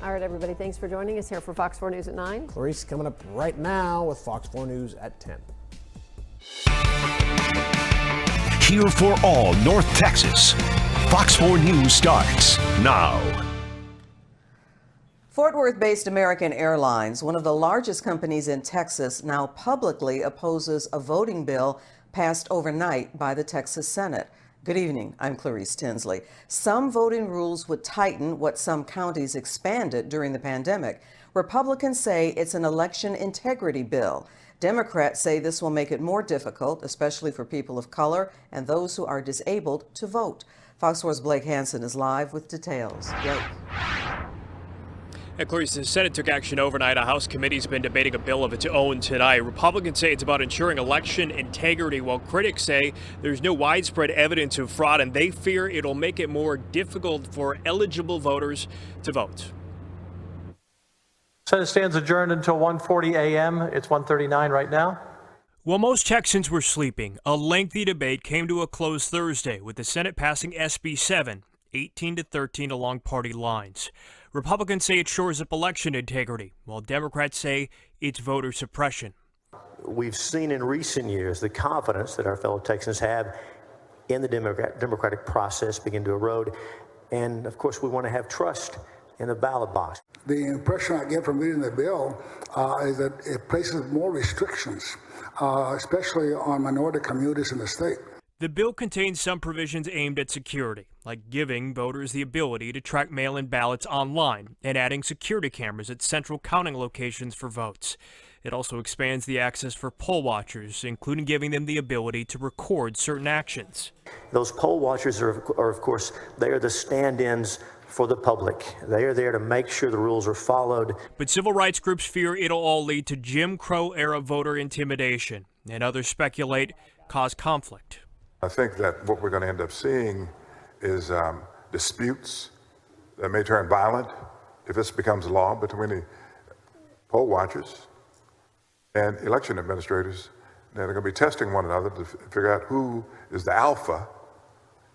All right, everybody, thanks for joining us here for Fox 4 News at 9. Clarice coming up right now with Fox 4 News at 10. Here for all North Texas. Fox 4 News starts now. Fort Worth-based American Airlines, one of the largest companies in Texas, now publicly opposes a voting bill passed overnight by the Texas Senate. Good evening, I'm Clarice Tinsley. Some voting rules would tighten what some counties expanded during the pandemic. Republicans say it's an election integrity bill. Democrats say this will make it more difficult, especially for people of color and those who are disabled, to vote. Fox 4's Blake Hansen is live with details. Blake. And Clarice, the Senate took action overnight. A House committee's been debating a bill of its own tonight. Republicans say it's about ensuring election integrity, while critics say there's no widespread evidence of fraud, and they fear it'll make it more difficult for eligible voters to vote. Senate stands adjourned until 1:40 a.m. It's 1:39 right now. While most Texans were sleeping, a lengthy debate came to a close Thursday with the Senate passing SB 7, 18-13 along party lines. Republicans say it shores up election integrity, while Democrats say it's voter suppression. We've seen in recent years the confidence that our fellow Texans have in the democratic process begin to erode. And, of course, we want to have trust in the ballot box. The impression I get from reading the bill is that it places more restrictions, especially on minority communities in the state. The bill contains some provisions aimed at security, like giving voters the ability to track mail-in ballots online and adding security cameras at central counting locations for votes. It also expands the access for poll watchers, including giving them the ability to record certain actions. Those poll watchers are of course, they are the stand-ins for the public. They are there to make sure the rules are followed. But civil rights groups fear it'll all lead to Jim Crow-era voter intimidation, and others speculate cause conflict. I think that what we're going to end up seeing is disputes that may turn violent if this becomes law between the poll watchers and election administrators that are going to be testing one another to figure out who is the alpha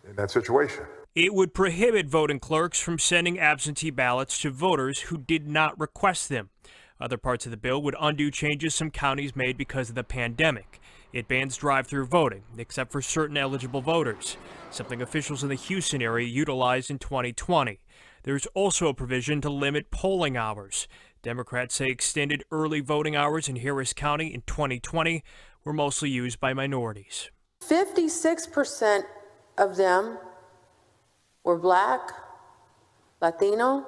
in that situation. It would prohibit voting clerks from sending absentee ballots to voters who did not request them. Other parts of the bill would undo changes some counties made because of the pandemic. It bans drive-through voting, except for certain eligible voters, something officials in the Houston area utilized in 2020. There's also a provision to limit polling hours. Democrats say extended early voting hours in Harris County in 2020 were mostly used by minorities. 56% of them were Black, Latino,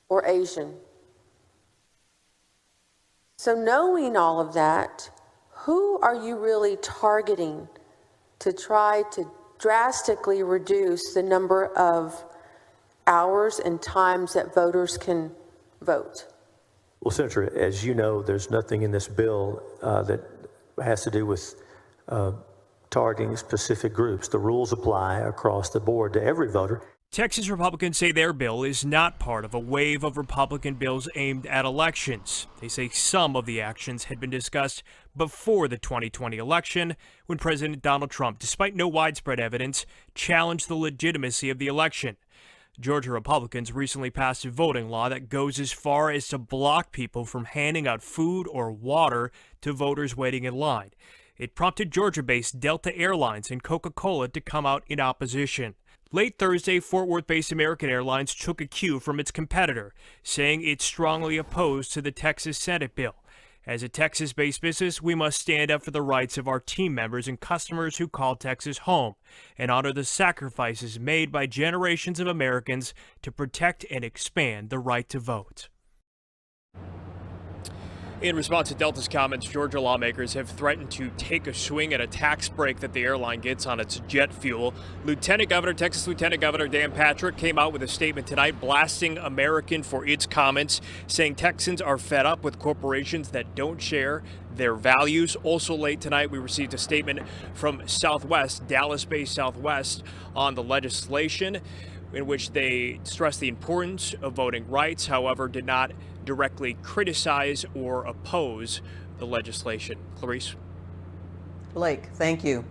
or Asian. So knowing all of that, who are you really targeting to try to drastically reduce the number of hours and times that voters can vote? Well, Senator, as you know, there's nothing in this bill that has to do with targeting specific groups. The rules apply across the board to every voter. Texas Republicans say their bill is not part of a wave of Republican bills aimed at elections. They say some of the actions had been discussed before the 2020 election, when President Donald Trump, despite no widespread evidence, challenged the legitimacy of the election. Georgia Republicans recently passed a voting law that goes as far as to block people from handing out food or water to voters waiting in line. It prompted Georgia-based Delta Airlines and Coca-Cola to come out in opposition. Late Thursday, Fort Worth-based American Airlines took a cue from its competitor, saying it's strongly opposed to the Texas Senate bill. As a Texas-based business, we must stand up for the rights of our team members and customers who call Texas home and honor the sacrifices made by generations of Americans to protect and expand the right to vote. In response to Delta's comments, Georgia lawmakers have threatened to take a swing at a tax break that the airline gets on its jet fuel. Texas Lieutenant Governor Dan Patrick came out with a statement tonight blasting American for its comments, saying Texans are fed up with corporations that don't share their values. Also late tonight, we received a statement from Southwest, Dallas-based Southwest, on the legislation, in which they stressed the importance of voting rights, however, did not directly criticize or oppose the legislation. Clarice? Blake, thank you.